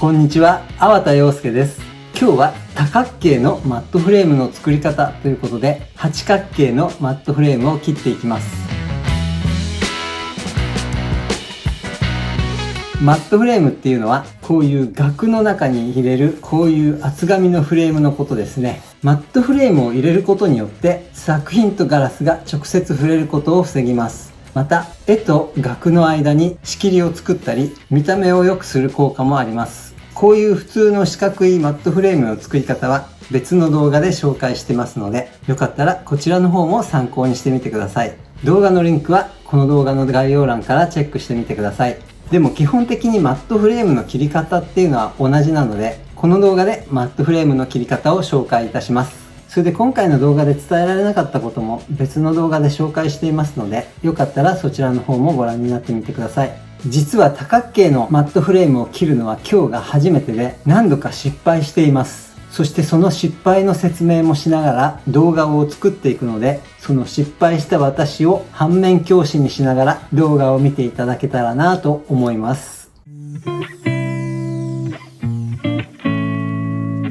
こんにちは、粟田洋介です。今日は多角形のマットフレームの作り方ということで、八角形のマットフレームを切っていきます。マットフレームっていうのは、こういう額の中に入れるこういう厚紙のフレームのことですね。マットフレームを入れることによって作品とガラスが直接触れることを防ぎます。また、絵と額の間に仕切りを作ったり、見た目を良くする効果もあります。こういう普通の四角いマットフレームの作り方は別の動画で紹介してますので、よかったらこちらの方も参考にしてみてください。動画のリンクはこの動画の概要欄からチェックしてみてください。でも基本的にマットフレームの切り方っていうのは同じなので、この動画でマットフレームの切り方を紹介いたします。それで今回の動画で伝えられなかったことも別の動画で紹介していますので、よかったらそちらの方もご覧になってみてください。実は多角形のマットフレームを切るのは今日が初めてで、何度か失敗しています。そしてその失敗の説明もしながら動画を作っていくので、その失敗した私を反面教師にしながら動画を見ていただけたらなと思います。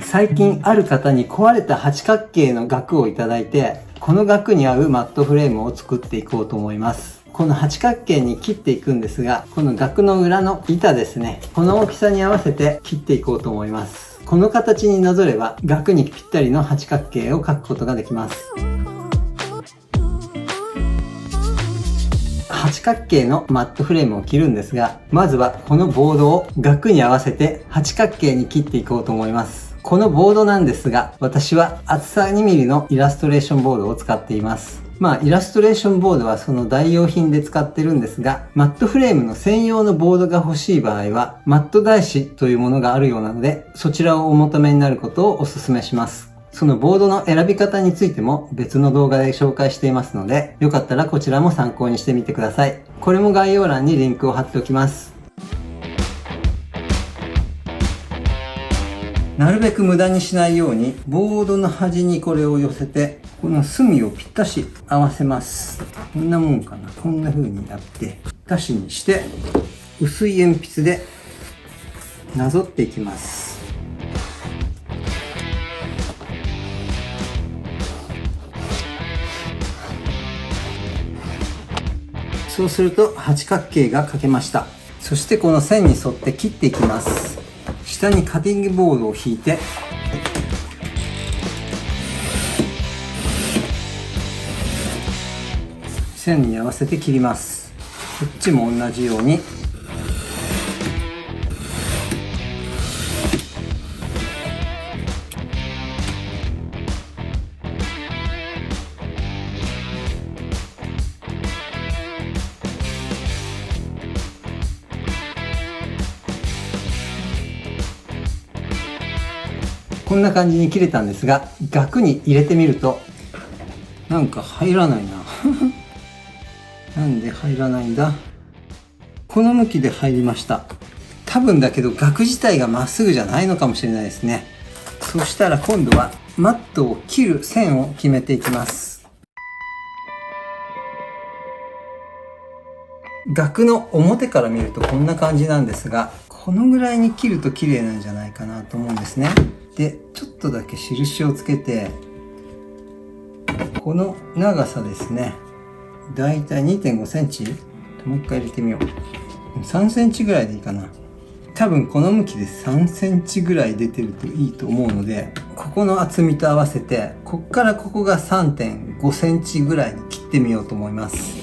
最近ある方に壊れた八角形の額をいただいて、この額に合うマットフレームを作っていこうと思います。この八角形に切っていくんですが、この額の裏の板ですね、この大きさに合わせて切っていこうと思います。この形になぞれば額にぴったりの八角形を描くことができます。八角形のマットフレームを切るんですが、まずはこのボードを額に合わせて八角形に切っていこうと思います。このボードなんですが、私は厚さ 2mm のイラストレーションボードを使っています。イラストレーションボードはその代用品で使ってるんですが、マットフレームの専用のボードが欲しい場合は、マット台紙というものがあるようなので、そちらをお求めになることをお勧めします。そのボードの選び方についても別の動画で紹介していますので、よかったらこちらも参考にしてみてください。これも概要欄にリンクを貼っておきます。なるべく無駄にしないように、ボードの端にこれを寄せて、この隅をぴったし合わせます。こんなもんかな。こんな風にやって、ぴったしにして、薄い鉛筆でなぞっていきます。そうすると八角形が描けました。そしてこの線に沿って切っていきます。下にカティングボードを引いて、線に合わせて切ります。こっちも同じように。こんな感じに切れたんですが、額に入れてみるとなんか入らないななんで入らないんだ。この向きで入りました。多分だけど額自体がまっすぐじゃないのかもしれないですね。そしたら今度はマットを切る線を決めていきます。額の表から見るとこんな感じなんですが、このぐらいに切ると綺麗なんじゃないかなと思うんですね。で、ちょっとだけ印をつけて、この長さですね、だいたい 2.5 センチ、もう一回入れてみよう。3センチぐらいでいいかな。多分この向きで3センチぐらい出てるといいと思うので、ここの厚みと合わせて、こっからここが 3.5 センチぐらいに切ってみようと思います。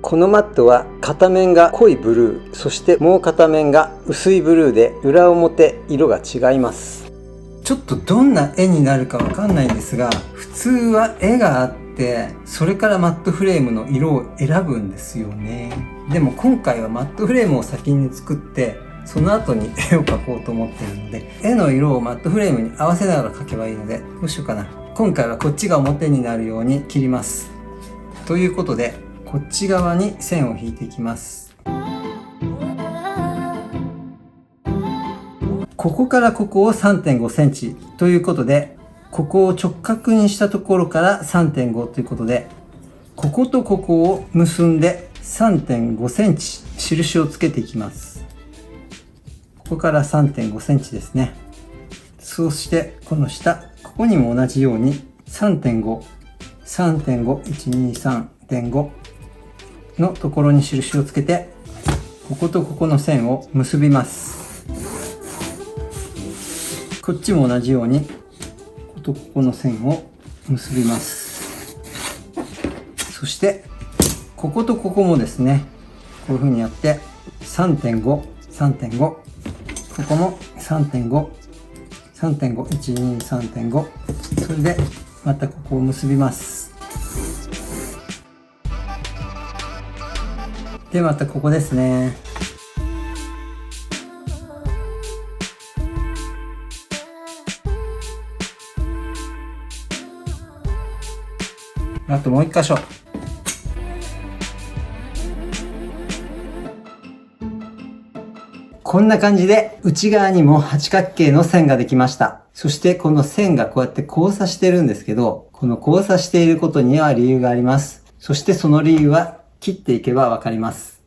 このマットは片面が濃いブルー、そしてもう片面が薄いブルーで、裏表色が違います。ちょっとどんな絵になるかわかんないんですが、普通は絵があって、それからマットフレームの色を選ぶんですよね。でも今回はマットフレームを先に作って、その後に絵を描こうと思っているので、絵の色をマットフレームに合わせながら描けばいいので、どうしようかな。今回はこっちが表になるように切ります。ということで、こっち側に線を引いていきます。ここからここを 3.5 センチということで、ここを直角にしたところから 3.5 ということで、こことここを結んで3.5 センチ印をつけていきます。ここから3.5 センチですね。そしてこの下、ここにも同じように 3.5、3.5、123.5 のところに印をつけて、こことここの線を結びます。こっちも同じように、こことここの線を結びます。そして、こことここもですね、こういう風にやって、3.5、3.5、ここも 3.5、3.5、123.5、それでまたここを結びます。で、またここですね。あともう一箇所。こんな感じで内側にも八角形の線ができました。そしてこの線がこうやって交差してるんですけど、この交差していることには理由があります。そしてその理由は切っていけばわかります。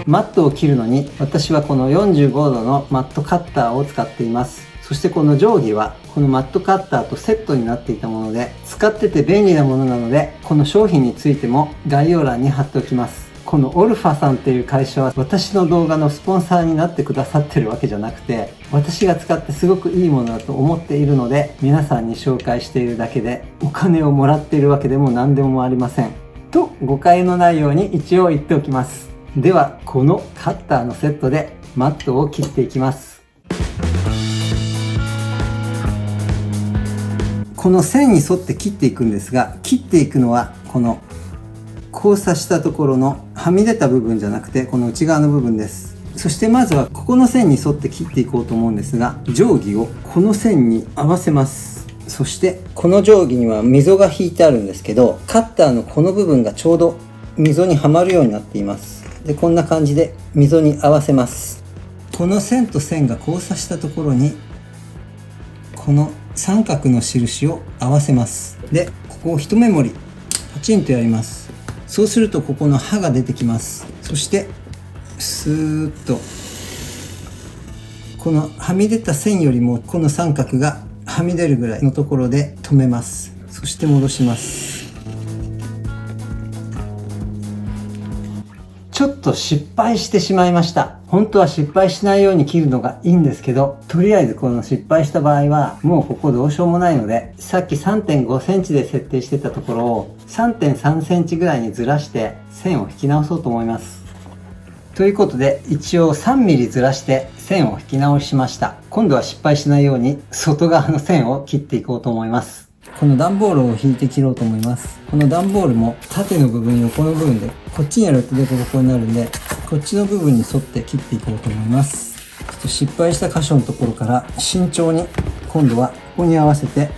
マットを切るのに私はこの45度のマットカッターを使っています。そしてこの定規はこのマットカッターとセットになっていたもので、使ってて便利なものなので、この商品についても概要欄に貼っておきます。このオルファさんっていう会社は私の動画のスポンサーになってくださってるわけじゃなくて、私が使ってすごくいいものだと思っているので皆さんに紹介しているだけで、お金をもらっているわけでも何でもありませんと誤解のないように一応言っておきます。ではこのカッターのセットでマットを切っていきます。この線に沿って切っていくんですが、切っていくのはこの交差したところのはみ出た部分じゃなくて、この内側の部分です。そしてまずはここの線に沿って切っていこうと思うんですが、定規をこの線に合わせます。そしてこの定規には溝が引いてあるんですけど、カッターのこの部分がちょうど溝にはまるようになっています。で、こんな感じで溝に合わせます。この線と線が交差したところにこの三角の印を合わせます。で、ここを一目盛りパチンとやります。そうするとここの刃が出てきます。そしてスーッとこのはみ出た線よりもこの三角がはみ出るぐらいのところで止めます。そして戻します。ちょっと失敗してしまいました。本当は失敗しないように切るのがいいんですけど、とりあえずこの失敗した場合はもうここどうしようもないので、さっき 3.5 センチで設定してたところを 3.3 センチぐらいにずらして線を引き直そうと思います。ということで一応3ミリずらして線を引き直しました。今度は失敗しないように外側の線を切っていこうと思います。この段ボールを引いて切ろうと思います。この段ボールも縦の部分、横の部分でこっちにやるとデコボコになるんで、こっちの部分に沿って切っていこうと思います。ちょっと失敗した箇所のところから慎重に今度はここに合わせて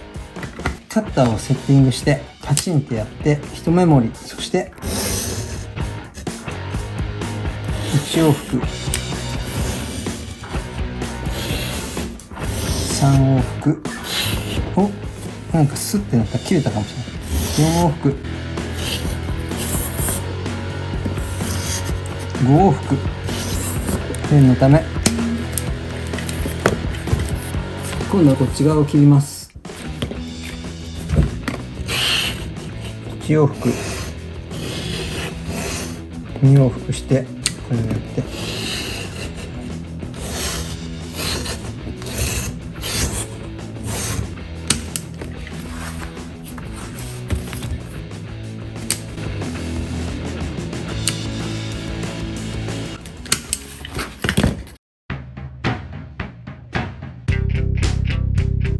カッターをセッティングしてパチンってやって一目盛り、そして1往復3往復お、なんかスッてなったら切れたかもしれない。4往復5往復、念のため今度はこっち側を切ります。1往復2往復してこれをやって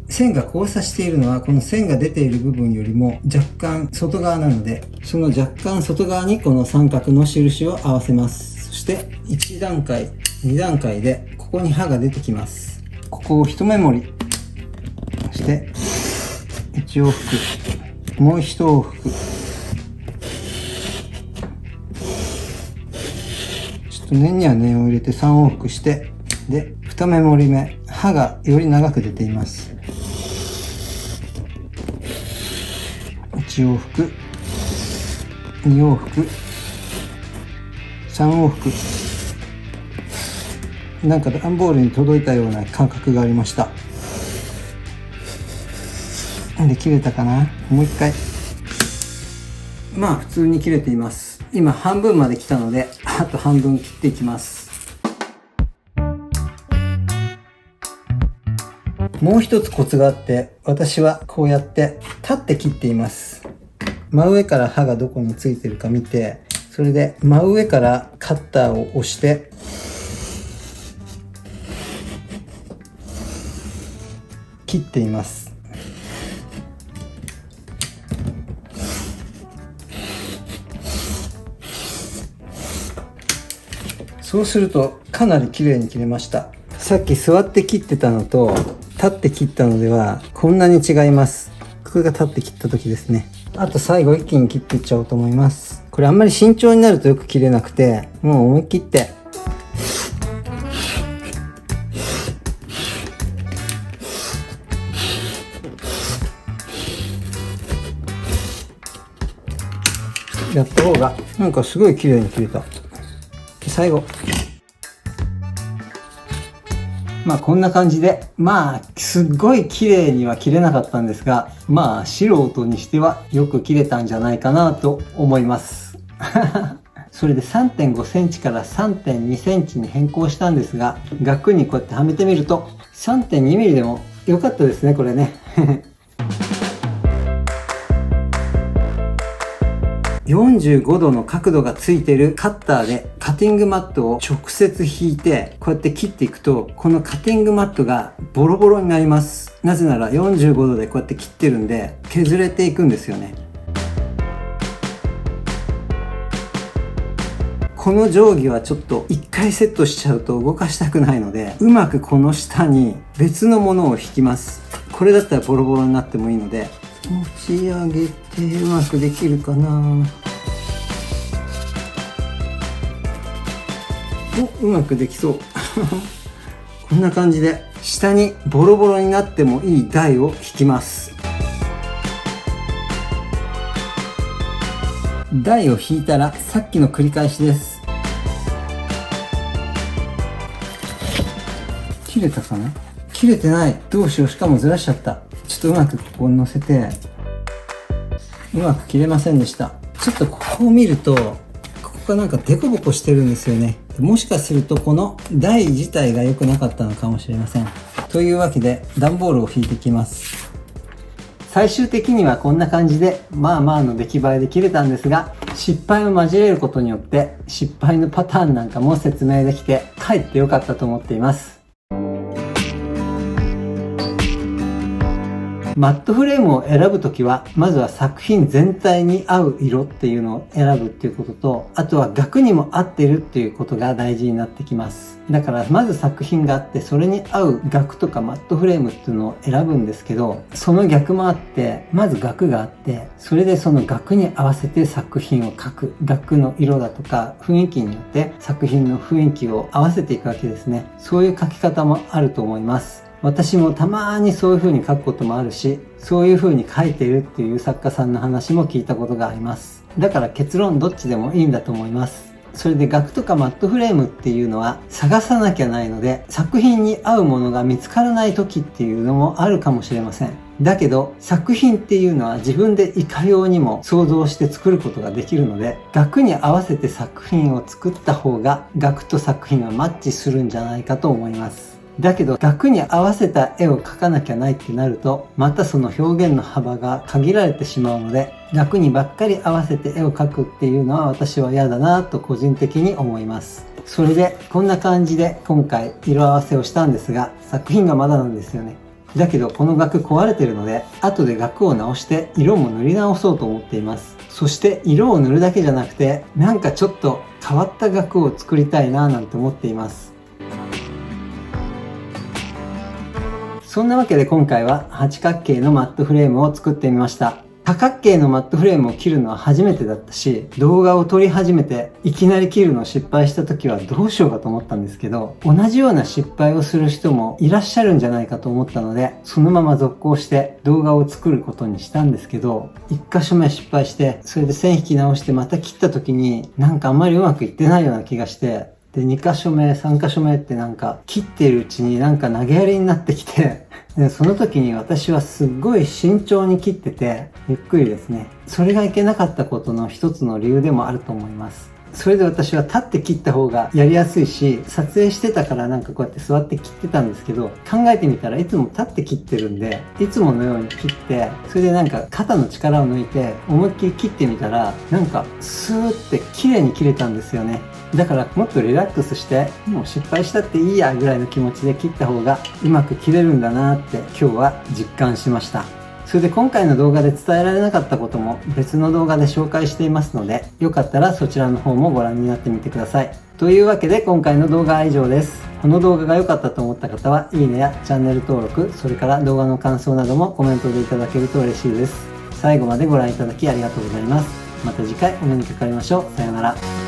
線が交差しているのはこの線が出ている部分よりも若干外側なので、その若干外側にこの三角の印を合わせます。そして1段階2段階でここに刃が出てきます。ここを一目盛りそして1往復もう1往復、ちょっと念には念を入れて3往復して、で2目盛り目、刃がより長く出ています。1往復2往復3往復、なんか段ボールに届いたような感覚がありました。で切れたかな。もう一回。まあ普通に切れています。今半分まで来たので、あと半分切っていきます。もう一つコツがあって、私はこうやって立って切っています。真上から刃がどこについてるか見て、それで真上からカッターを押して切っています。そうするとかなり綺麗に切れました。さっき座って切ってたのと立って切ったのではこんなに違います。これが立って切った時ですね。あと最後一気に切っていっちゃおうと思います。これあんまり慎重になるとよく切れなくて、もう思い切ってやった方がなんかすごい綺麗に切れた。最後まあこんな感じで、まあすっごい綺麗には切れなかったんですが、まあ素人にしてはよく切れたんじゃないかなと思いますそれで 3.5 センチから 3.2 センチに変更したんですが、額にこうやってはめてみると 3.2 ミリでも良かったですね、これね45度の角度がついてるカッターでカッティングマットを直接引いてこうやって切っていくと、このカッティングマットがボロボロになります。なぜなら45度でこうやって切ってるんで削れていくんですよね。この定規はちょっと一回セットしちゃうと動かしたくないので、うまくこの下に別のものを引きます。これだったらボロボロになってもいいので持ち上げてうまくできるかな。うまくできそうこんな感じで下にボロボロになってもいい台を引きます。台を引いたらさっきの繰り返しです。切れたかな。切れてない。どうしよう。しかもずらしちゃった。ちょっとうまくここに乗せて、うまく切れませんでした。ちょっとここを見ると、ここがなんかデコボコしてるんですよね。もしかするとこの台自体が良くなかったのかもしれません。というわけで段ボールを引いていきます。最終的にはこんな感じでまあまあの出来栄えで切れたんですが、失敗を交えることによって失敗のパターンなんかも説明できてかえって良かったと思っています。マットフレームを選ぶときは、まずは作品全体に合う色っていうのを選ぶっていうことと、あとは額にも合ってるっていうことが大事になってきます。だからまず作品があって、それに合う額とかマットフレームっていうのを選ぶんですけど、その逆もあって、まず額があって、それでその額に合わせて作品を描く。額の色だとか雰囲気によって作品の雰囲気を合わせていくわけですね。そういう描き方もあると思います。私もたまにそういう風に書くこともあるし、そういう風に書いてるっていう作家さんの話も聞いたことがあります。だから結論どっちでもいいんだと思います。それで額とかマットフレームっていうのは探さなきゃないので、作品に合うものが見つからない時っていうのもあるかもしれません。だけど作品っていうのは自分でいかようにも想像して作ることができるので、額に合わせて作品を作った方が額と作品はマッチするんじゃないかと思います。だけど額に合わせた絵を描かなきゃないってなると、またその表現の幅が限られてしまうので、額にばっかり合わせて絵を描くっていうのは私は嫌だなと個人的に思います。それでこんな感じで今回色合わせをしたんですが、作品がまだなんですよね。だけどこの額壊れてるので、後で額を直して色も塗り直そうと思っています。そして色を塗るだけじゃなくて、なんかちょっと変わった額を作りたいななんて思っています。そんなわけで今回は八角形のマットフレームを作ってみました。多角形のマットフレームを切るのは初めてだったし、動画を撮り始めていきなり切るのを失敗した時はどうしようかと思ったんですけど、同じような失敗をする人もいらっしゃるんじゃないかと思ったので、そのまま続行して動画を作ることにしたんですけど、1箇所目失敗して、それで線引き直してまた切った時になんかあんまりうまくいってないような気がして、で、2箇所目、3箇所目ってなんか切ってるうちになんか投げやりになってきて、で、その時に私はすっごい慎重に切ってて、ゆっくりですね。それがいけなかったことの一つの理由でもあると思います。それで私は立って切った方がやりやすいし、撮影してたからなんかこうやって座って切ってたんですけど、考えてみたらいつも立って切ってるんで、いつものように切って、それでなんか肩の力を抜いて思いっきり切ってみたら、なんかスーって綺麗に切れたんですよね。だからもっとリラックスして、もう失敗したっていいやぐらいの気持ちで切った方がうまく切れるんだなって今日は実感しました。それで今回の動画で伝えられなかったことも別の動画で紹介していますので、よかったらそちらの方もご覧になってみてください。というわけで今回の動画は以上です。この動画が良かったと思った方は、いいねやチャンネル登録、それから動画の感想などもコメントでいただけると嬉しいです。最後までご覧いただきありがとうございます。また次回お目にかかりましょう。さようなら。